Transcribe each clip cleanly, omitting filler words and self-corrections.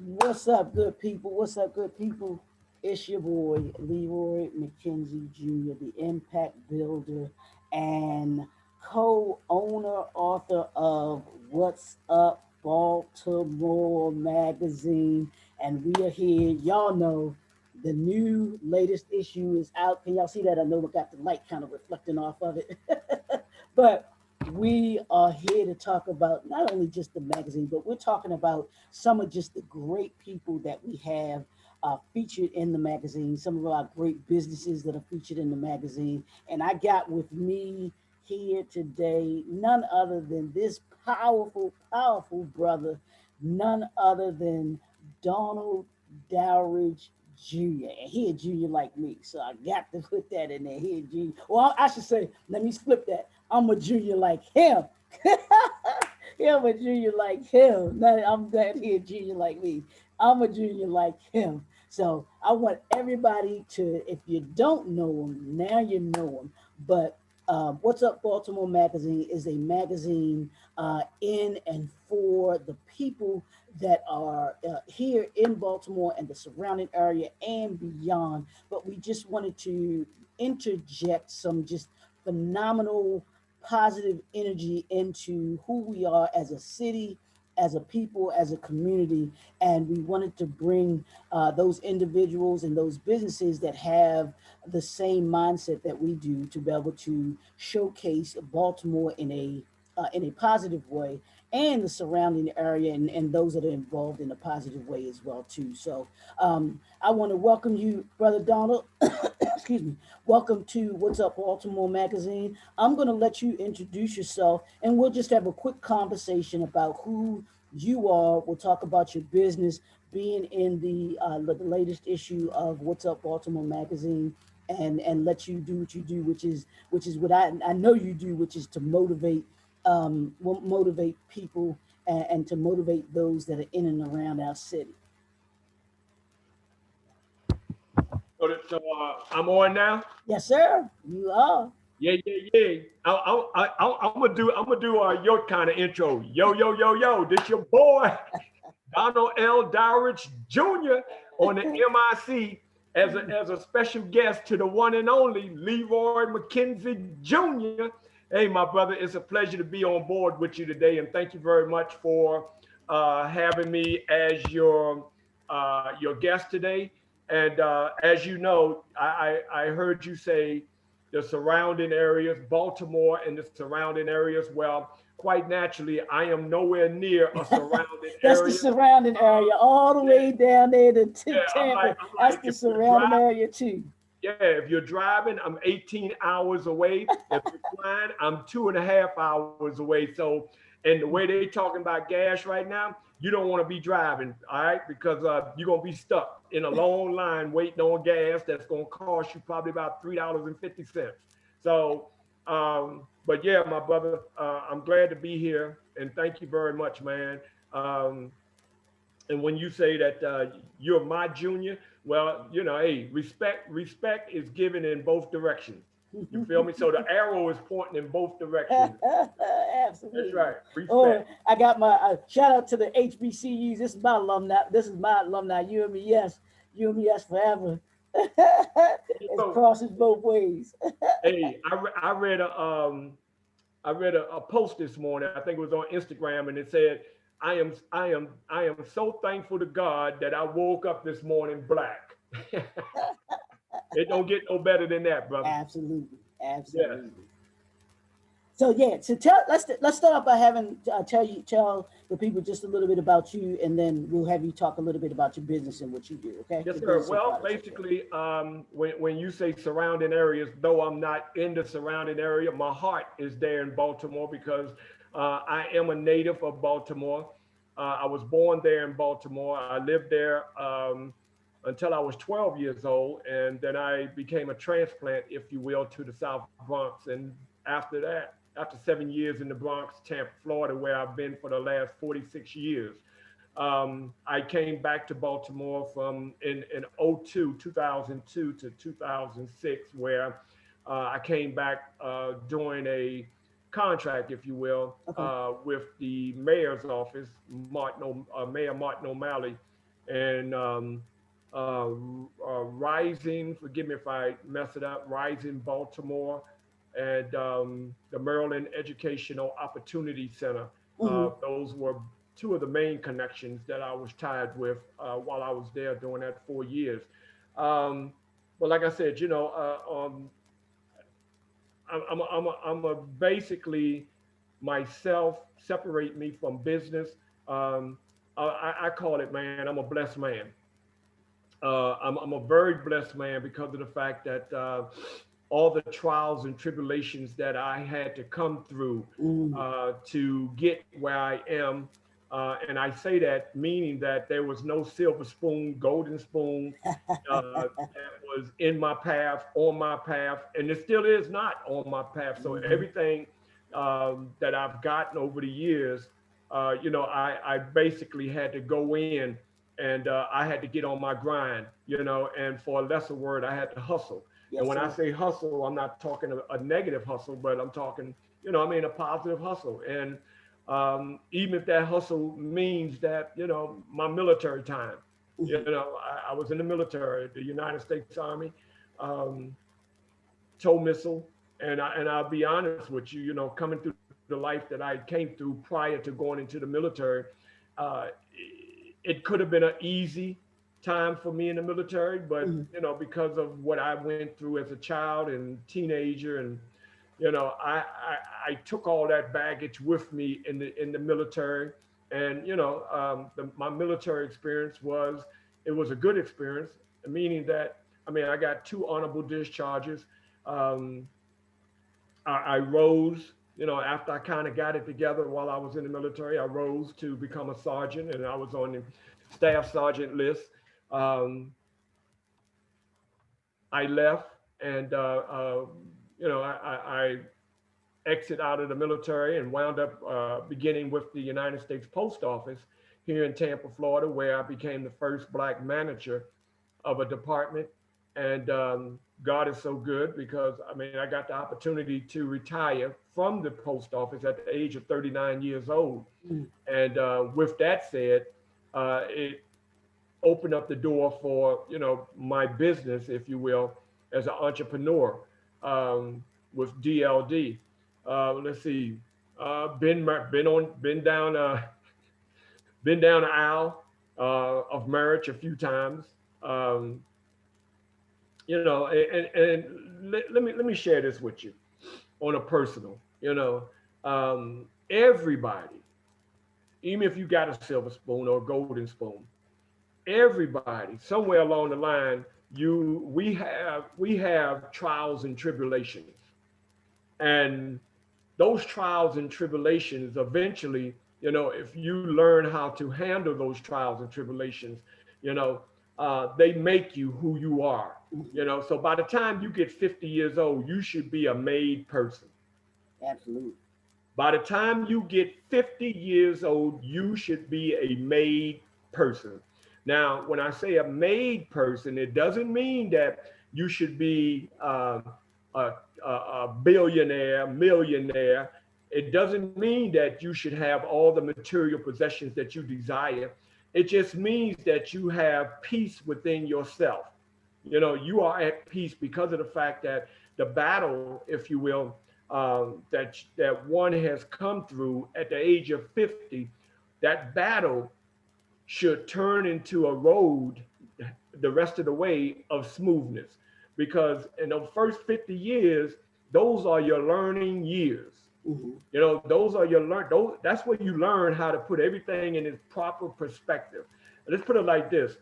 What's up, good people? What's up, good people? It's your boy, Leroy McKenzie Jr., the Impact Builder and co owner, author of What's Up Baltimore Magazine. And we are here. Y'all know the new latest issue is out. Can y'all see that? I know we got the light kind of reflecting off of it. But we are here to talk about not only just the magazine, but we're talking about some of just the great people that we have featured in the magazine, some of our great businesses that are featured in the magazine. And I got with me here today none other than this powerful brother, none other than Donald Dowridge Jr. And he a junior like me, so I got to put that in there. He a junior. Well, I should say, let me flip that. I'm a junior like him. I'm a junior like him. I'm glad he a junior like me. I'm a junior like him. So I want everybody to, if you don't know him, now you know him. But What's Up Baltimore Magazine is a magazine in and for the people that are here in Baltimore and the surrounding area and beyond. But we just wanted to interject some just phenomenal positive energy into who we are as a city, as a people, as a community. And we wanted to bring those individuals and those businesses that have the same mindset that we do to be able to showcase Baltimore in a positive way and the surrounding area and those that are involved in a positive way as well too. So I want to welcome you, Brother Donald. Excuse me. Welcome to What's Up Baltimore Magazine. I'm going to let you introduce yourself and we'll just have a quick conversation about who you are. We'll talk about your business being in the latest issue of What's Up Baltimore Magazine and let you do what you do, which is what I know you do, which is to motivate people and to motivate those that are in and around our city. So I'm on now. Yes, sir. You are. Yeah, yeah, yeah. I'm gonna do your kind of intro. Yo. This your boy Donald L. Dowridge Jr. on the MIC as a special guest to the one and only Leroy McKenzie Jr. Hey, my brother, it's a pleasure to be on board with you today, and thank you very much for having me as your guest today. And as you know, I heard you say the surrounding areas, Baltimore and the surrounding areas. Well, quite naturally, I am nowhere near a surrounding That's the area. surrounding area, all the Yeah, way down there to yeah. Tampa. I'm That's like, the if you're surrounding driving, area too. yeah, if you're driving, I'm 18 hours away. If you're flying, I'm 2.5 hours away. So, and the way they talking about gas right now, you don't want to be driving, all right? Because you're gonna be stuck in a long line waiting on gas that's gonna cost you probably about $3.50. So, but yeah, my brother, I'm glad to be here, and thank you very much, man. Um, and when you say that you're my junior, well, hey, respect is given in both directions. You feel me? So the arrow is pointing in both directions. That's Absolutely. right. Oh, Respect. I got my shout out to the HBCUs. This is my alumni. This is my alumni. You and me, yes. You and me, yes, forever. It So, crosses both ways. hey, I read a post this morning. I think it was on Instagram, and it said, I am so thankful to God that I woke up this morning black. It don't get no better than that, brother. Absolutely, Yes. absolutely. So yeah, so let's start off by having tell the people just a little bit about you, and then we'll have you talk a little bit about your business and what you do. Okay, Yes, your sir. business and Well, products. Okay. basically, when you say surrounding areas, though I'm not in the surrounding area, my heart is there in Baltimore because I am a native of Baltimore. I was born there in Baltimore. I lived there until I was 12 years old, and then I became a transplant, if you will, to the South Bronx. And after that, after 7 years in the Bronx, Tampa, Florida, where I've been for the last 46 years, I came back to Baltimore from in 2002 to 2006, where I came back doing a contract, if you will, Okay. with the mayor's office, Mayor Martin O'Malley. and uh, Rising, forgive me if I mess it up, Rising Baltimore, and the Maryland Educational Opportunity Center. Hmm. Those were two of the main connections that I was tied with while I was there during that 4 years. Um, but like I said, I'm a basically myself separate me from business. Um, I call it, man, I'm a blessed man. I'm a very blessed man because of the fact that all the trials and tribulations that I had to come through Hmm. to get where I am. And I say that meaning that there was no silver spoon, golden spoon that was in my path, on my path, and it still is not on my path. So Hmm. everything that I've gotten over the years, I basically had to go in and I had to get on my grind, and for a lesser word, I had to hustle. And Yes, when I sir. say hustle, I'm not talking a negative hustle, but I'm talking, a positive hustle. And even if that hustle means that, my military time, Hmm. I was in the military, the United States Army, um, tow missile. And I'll be honest with you, coming through the life that I came through prior to going into the military, uh, it could have been an easy time for me in the military, but Hmm. because of what I went through as a child and teenager, and I took all that baggage with me in the military, and my military experience was a good experience, meaning that I got two honorable discharges. Um, I rose, after I kind of got it together while I was in the military. I rose to become a sergeant, and I was on the staff sergeant list. Um, I left, and I exit out of the military and wound up beginning with the United States Post Office here in Tampa, Florida, where I became the first Black manager of a department. And God is so good because I got the opportunity to retire from the post office at the age of 39 years old. Hmm. And with that said, it opened up the door for my business, if you will, as an entrepreneur with DLD. Let's see, been down the aisle of marriage a few times. Um, and let me share this with you on a personal. Everybody, even if you got a silver spoon or a golden spoon, everybody somewhere along the line, we have trials and tribulations, and those trials and tribulations eventually, if you learn how to handle those trials and tribulations, they make you who you are. Hmm. So by the time you get 50 years old, you should be a made person. Absolutely. By the time you get 50 years old, you should be a made person. Now, when I say a made person, it doesn't mean that you should be a billionaire, millionaire. It doesn't mean that you should have all the material possessions that you desire. It just means that you have peace within yourself. You are at peace because of the fact that the battle, if you will, that one has come through at the age of 50, that battle should turn into a road the rest of the way of smoothness. Because in the first 50 years, those are your learning years. Hmm. Those are your learn. Those That's where you learn how to put everything in its proper perspective. Let's put it like this: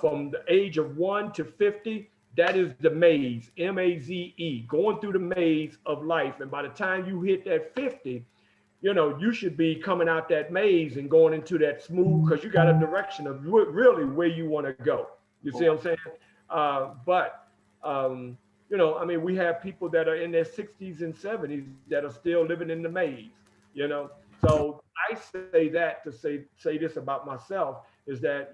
from the age of 1 to 50, that is the maze, MAZE, going through the maze of life. And by the time you hit that 50, you should be coming out that maze and going into that smooth because you got a direction of really where you want to go. You see what I'm Right. saying? But um, we have people that are in their 60s and 70s that are still living in the maze. You know, so I say that to say this about myself is that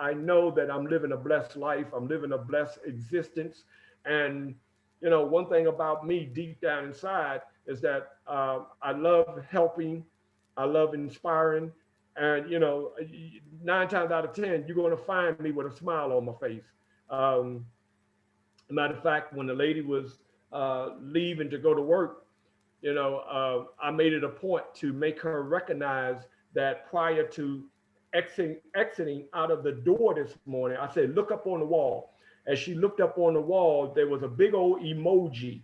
I know that I'm living a blessed life. I'm living a blessed existence, and one thing about me deep down inside is that I love helping, I love inspiring, And, you know, 9 times out of 10, you're going to find me with a smile on my face. Um, Matter of fact, when the lady was leaving to go to work, I made it a point to make her recognize that prior to exiting out of the door this morning, I said, look up on the wall. As she looked up on the wall, there was a big old emoji,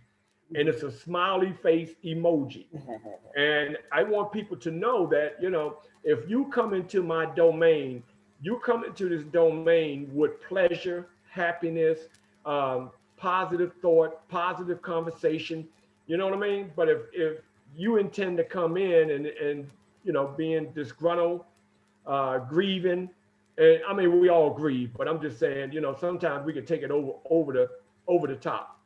and it's a smiley face emoji. And I want people to know that, if you come into my domain, you come into this domain with pleasure, happiness, positive thought, positive conversation. You know what I mean? But if you intend to come in and being disgruntled, grieving, and I mean we all grieve, but I'm just saying, sometimes we can take it over the top.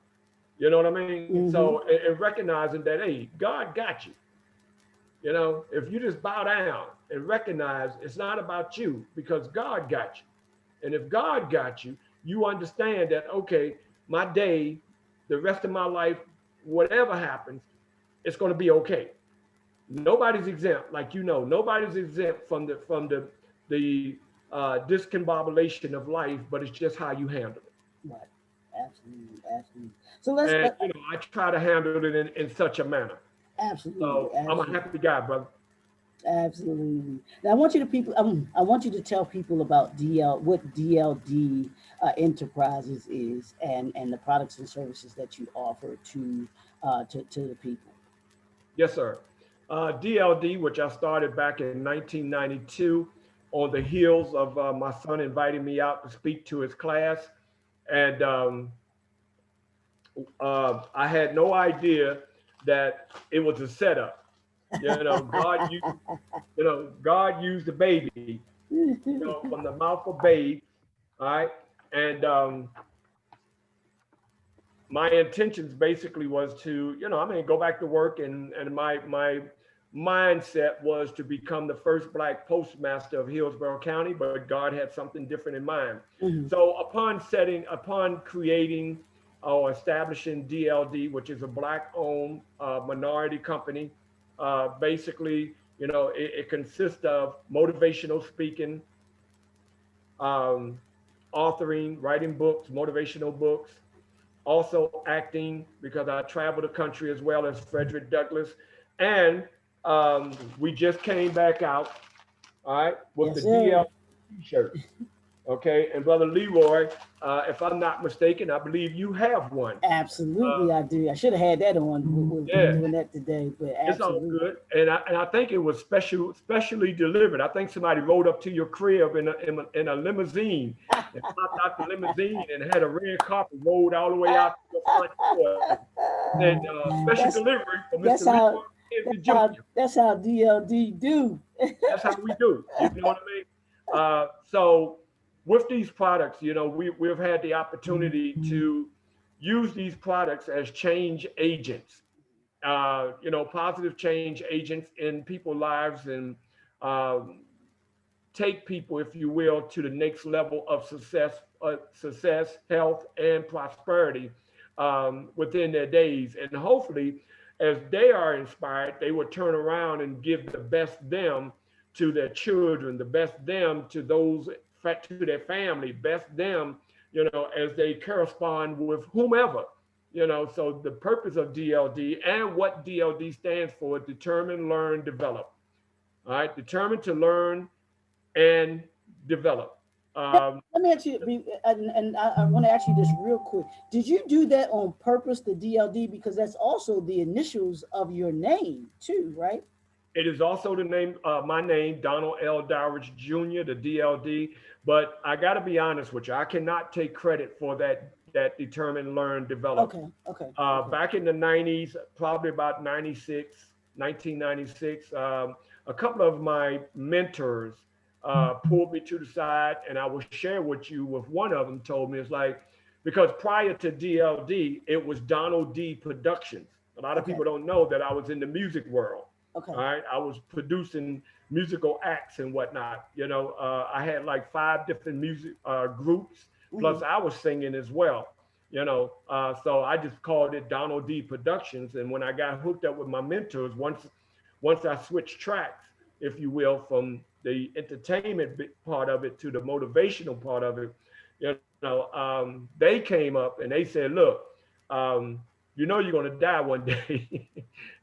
You know what I mean? So Mm-hmm. and recognizing that, hey, God got you. If you just bow down and recognize it's not about you because God got you. And if God got you, you understand that, okay, my day, the rest of my life, whatever happens, it's going to be okay. Nobody's exempt, like nobody's exempt from the discombobulation of life, but it's just how you handle it. Right. Absolutely. Absolutely. So let's And I try to handle it in such a manner. absolutely, So I'm a happy absolutely. guy, brother. Absolutely. Now, I want you to tell people about what DLD Enterprises is, and the products and services that you offer to the people. Yes, sir. DLD, which I started back in 1992 on the heels of my son inviting me out to speak to his class. And I had no idea that it was a setup. God used the baby, from the mouth of babe, all right? And my intentions basically was to, go back to work, and my mindset was to become the first black postmaster of Hillsborough County, but God had something different in mind. Mhm. So upon creating or establishing DLD, which is a black-owned minority company, basically, it consists of motivational speaking, um, authoring, writing books, motivational books, also acting because I travel the country as well as Frederick Douglass. And we just came back out, all right, with Yes, the sir. DL t-shirts. Okay. And Brother Leroy, if I'm not mistaken, I believe you have one. Absolutely, I do. I should have had that on. We're Yeah, doing that today, but it's all absolutely. good. And I think it was specially delivered. I think somebody rode up to your crib in a limousine and popped out the limousine and had a red carpet rolled all the way out to your front door and said, special that's delivery for Mr. that's Leroy how McKenzie Jr. that's how DLD do. That's how we do. You know what I mean? So with these products, we've had the opportunity to use these products as change agents, positive change agents in people's lives, and um, take people, if you will, to the next level of success, health, and prosperity within their days. And hopefully, as they are inspired, they will turn around and give the best them to their children, the best them to those to their family, best them, as they correspond with whomever. So the purpose of DLD and what DLD stands for: determine, learn, develop. All right, determined to learn and develop. Um, Let me ask you, and I want to ask you this real quick. Did you do that on purpose, the DLD, because that's also the initials of your name too, right? it is also my name, Donald L. Dowridge Jr., the DLD. But I got to be honest with you, I cannot take credit for that determine, learn, develop. Okay, okay, okay. Back in the 90s, probably about 96, 1996, a couple of my mentors pulled me to the side, and I will share with you with one of them told me, it's like, because prior to DLD, it was Donald D Productions. A lot of Okay, people don't know that I was in the music world. All okay. right. I was producing musical acts and whatnot. I had like 5 different music groups, Hmm. plus I was singing as well. So I just called it Donald D Productions. And when I got hooked up with my mentors, once I switched tracks, if you will, from the entertainment part of it to the motivational part of it, they came up and they said, look, um, you're going to die one day.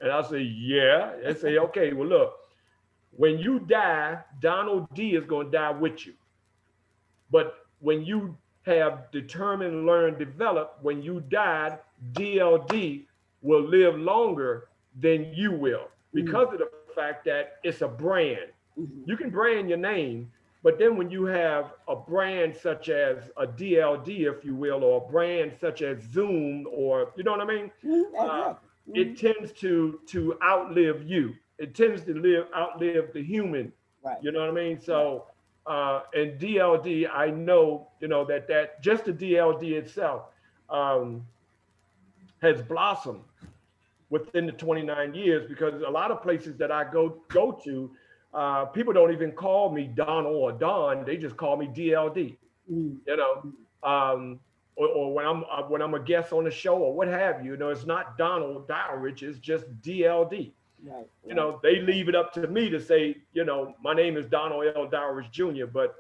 And I say, yeah. They say, okay, well, look, when you die, Donald D is going to die with you. But when you have determined, learned, developed, when you died, DLD will live longer than you will Mm, because of the fact that it's a brand. You mhm, can brand your name, but then when you have a brand such as a DLD, if you will, or a brand such as Zoom, or you know what I mean, uh, exactly. it tends to outlive you. It tends to outlive the human. Right, You know what I mean? right. So and DLD, I know, that just the DLD itself um, has blossomed within the 29 years because a lot of places that I go to, people don't even call me Donald or Don. They just call me DLD. Mm, You know, mm, um, or when I'm a guest on the show or what have you. It's not Donald Dowridge. It's just DLD. right, right, They right. leave it up to me to say, my name is Donald L. Dowridge Jr., but,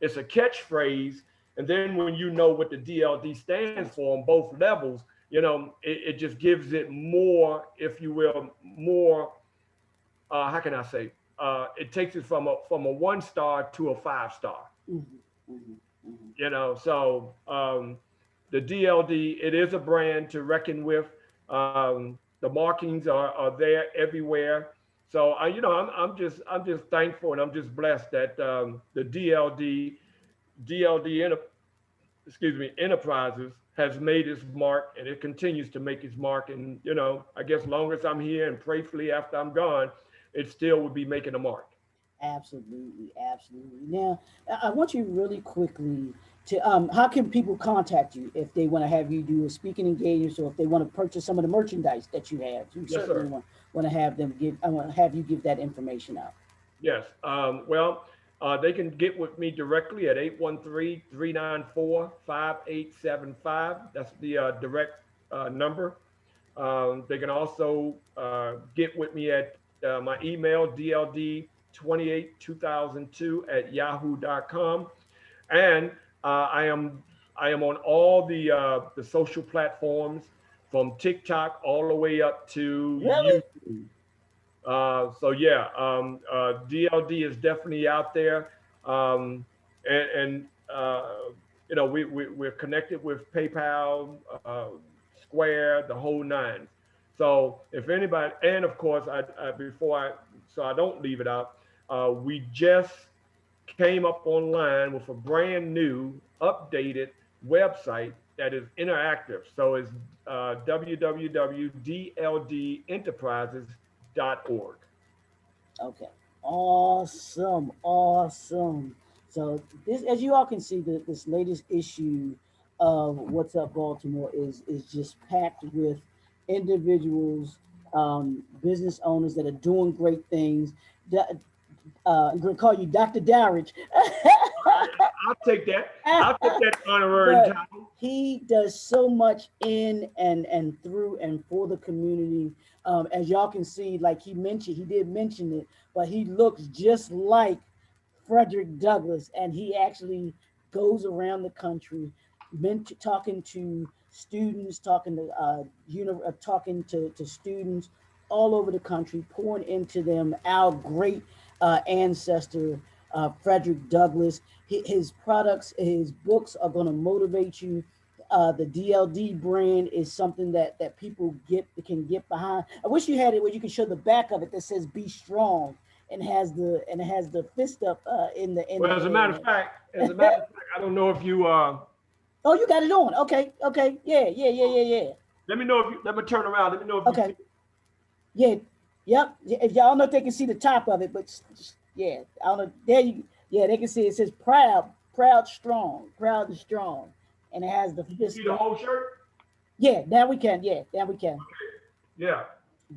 it's a catchphrase. And then when you know what the DLD stands Stands for for. on both levels, it just gives it more, if you will, more, how can I say, it takes it from a 1 star to a 5 star. Mhm, mhm, mhm. So the DLD, it is a brand to reckon with. The markings are there everywhere. So I'm just thankful and I'm just blessed that the DLD excuse me, Enterprises has made its mark and it continues to make its mark. And I guess long as I'm here and prayerfully after I'm gone, it still would be making a mark. Absolutely, absolutely. Now, I want you really quickly to how can people contact you if they want to have you do a speaking engagement or if they want to purchase some of the merchandise that you have? You Yes, certainly sir. want to have them give. I want to have you give that information out. Yes. Well, they can get with me directly at 813-394-5875. That's the direct number. They can also get with me at my email, dld282002 at yahoo.com. And I am on all the social platforms from TikTok all the way up to Really? YouTube. So yeah, DLD is definitely out there, and we're connected with PayPal, Square, the whole nine. So if anybody, and of course, so I don't leave it out. We just came up online with a brand new, updated website that is interactive. So it's www.dldenterprises.org. Okay. Awesome. Awesome. So this, as you all can see, this latest issue of What's Up Baltimore is just packed with individuals, business owners that are doing great things. I'm going to call you Dr. Dowridge. I'll take that. I'll take that honorary But title. he does so much in and through and for the community. As y'all can see, like he did mention it, but he looks just like Frederick Douglass, and he actually goes around the country, talking to students, talking to students all over the country, pouring into them our great ancestor, Frederick Douglass. His products, his books are going to motivate you. The DLD brand is something that people can get behind. I wish you had it where you can show the back of it that says "Be Strong" and has the fist up in Well, the air. as a matter of fact, I don't know if you Oh, you got it on. Okay, okay, yeah, yeah, yeah, yeah, yeah. let me know if you let me turn around. Let me know if you see Okay, yeah, yep. If y'all don't know if they can see the top of it, but yeah, I don't know. There you, yeah, they can see it says proud, proud and strong, and it has the you can see fist the up. whole shirt. Yeah, now we can. Yeah, now we can. Yeah.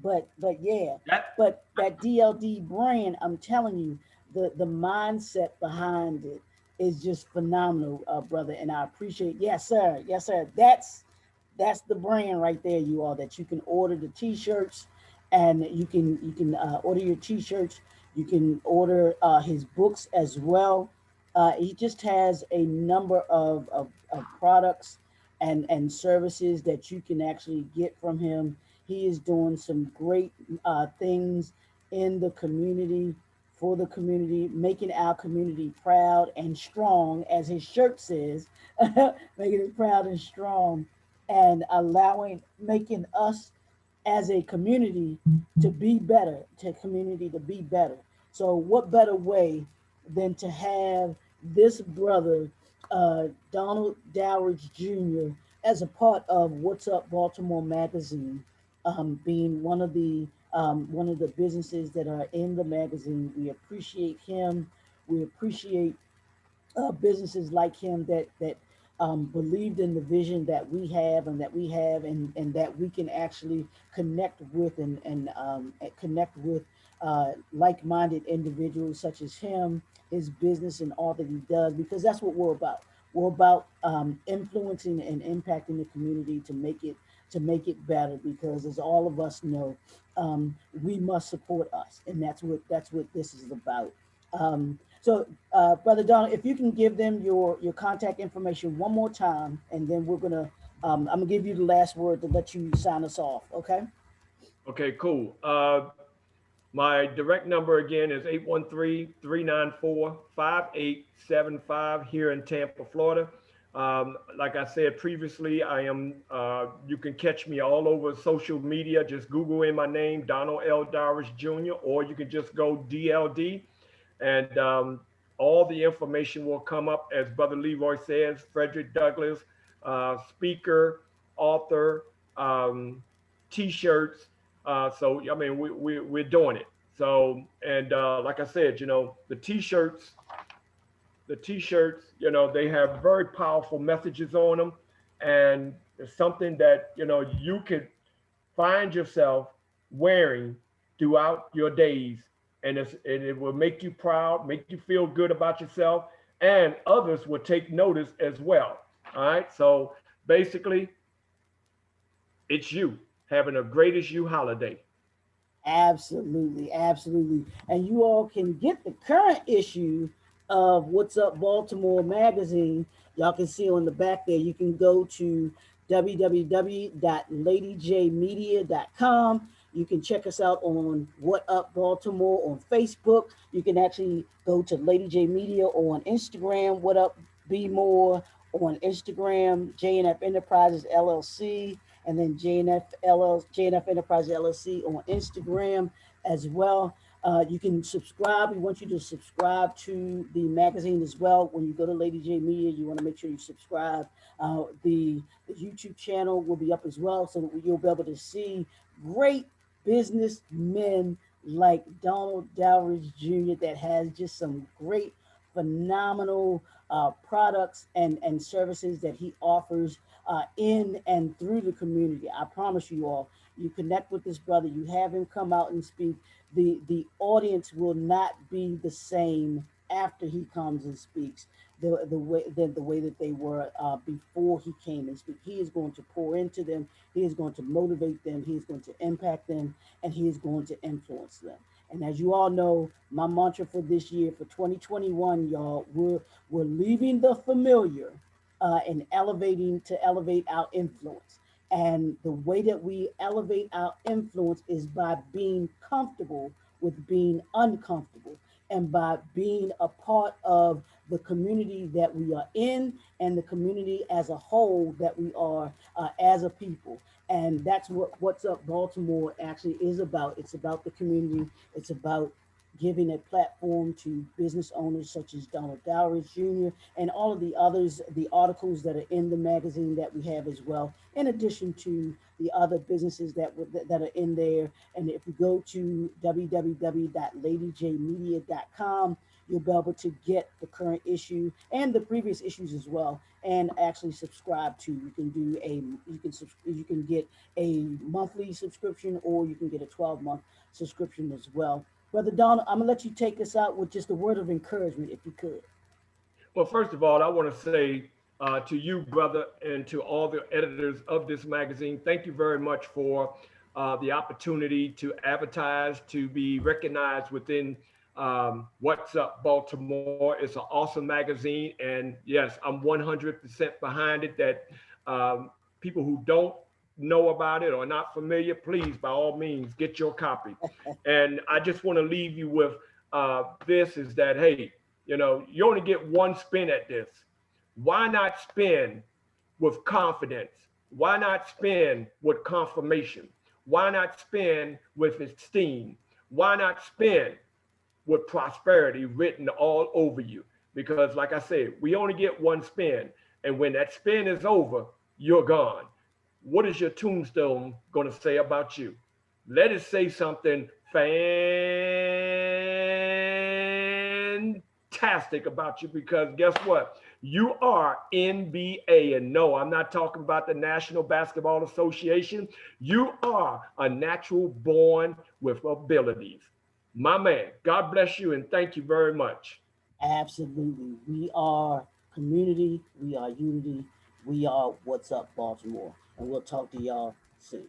But yeah, That but that DLD brand, I'm telling you, the mindset behind it is just phenomenal, brother. And I appreciate. Yes, sir. Yes, sir. That's the brand right there, you all. That you can order the T-shirts, and you can order your T-shirts. You can order his books as well. He just has a number of products and services that you can actually get from him. He is doing some great things in the community, for the community, making our community proud and strong, as his shirt says, making it proud and strong, and making us as a community to be better, to community to be better. So, what better way than to have this brother, Donald Dowridge Jr., as a part of What's Up Baltimore Magazine, being one of the businesses that are in the magazine. We appreciate him. We appreciate businesses like him that believed in the vision that we have and that we have and that we can actually connect with and connect with like-minded individuals such as him, his business and all that he does, because that's what we're about. We're about influencing and impacting the community to make it better, because as all of us know, we must support us, and that's what this is about. Brother Donald, if you can give them your contact information one more time, and then I'm gonna give you the last word to let you sign us off. Okay. Okay, cool. My direct number again is 813-394-5875 here in Tampa, Florida. Like I said previously, you can catch me all over social media. Just Google in my name, Donald L. Dowridge Jr., or you can just go DLD, and all the information will come up. As Brother Leroy says, Frederick Douglass, speaker, author, um, t-shirts. So I mean, we're doing it. So, and like I said, the t-shirts, they have very powerful messages on them, and it's something that you could find yourself wearing throughout your days, and it will make you proud, make you feel good about yourself, and others will take notice as well. All right. So basically, it's you having a greatest you holiday. Absolutely, absolutely. And you all can get the current issue of What's Up Baltimore magazine. Y'all can see on the back there. You can go to www.ladyjmedia.com. You can check us out on What Up Baltimore on Facebook. You can actually go to Lady J Media on Instagram, What Up Be More on Instagram, JNF Enterprises LLC, and then JNF Enterprise LLC on Instagram as well. You can subscribe. We want you to subscribe to the magazine as well. When you go to Lady J Media, you want to make sure you subscribe. The YouTube channel will be up as well, so that you'll be able to see great businessmen like Donald Dowridge Jr. that has just some great, phenomenal products and services that he offers in and through the community. I promise you all, you connect with this brother, you have him come out and speak. The audience will not be the same after he comes and speaks. The way that they were before he came and speak. He is going to pour into them. He is going to motivate them. He is going to impact them, and he is going to influence them. And as you all know, my mantra for this year, for 2021, y'all, we're leaving the familiar and elevating to elevate our influence. And the way that we elevate our influence is by being comfortable with being uncomfortable, and by being a part of the community that we are in, and the community as a whole that we are as a people. And that's what What's Up Baltimore actually is about. It's about the community. It's about giving a platform to business owners such as Donald Dowridge Jr. and all of the others, the articles that are in the magazine that we have as well, in addition to the other businesses that are in there. And if you go to www.ladyjmedia.com, you'll be able to get the current issue and the previous issues as well, and actually subscribe to. You can get a monthly subscription, or you can get a 12-month subscription as well. Brother Donald, I'm gonna let you take us out with just a word of encouragement, if you could. Well, first of all, I want to say to you, brother, and to all the editors of this magazine, thank you very much for the opportunity to advertise, to be recognized within What's Up Baltimore. It's an awesome magazine. And yes, I'm 100% behind it that people who don't know about it or not familiar, please, by all means, get your copy. And I just want to leave you with this is that, hey, you only get one spin at this. Why not spin with confidence? Why not spin with confirmation? Why not spin with esteem? Why not spin with prosperity written all over you? Because, like I said, we only get one spin. And when that spin is over, you're gone. What is your tombstone going to say about you? Let it say something fantastic about you, because guess what? You are NBA. And no, I'm not talking about the National Basketball Association. You are a natural born with abilities. My man, God bless you and thank you very much. Absolutely. We are community. We are unity. We are What's Up Baltimore. And we'll talk to y'all soon.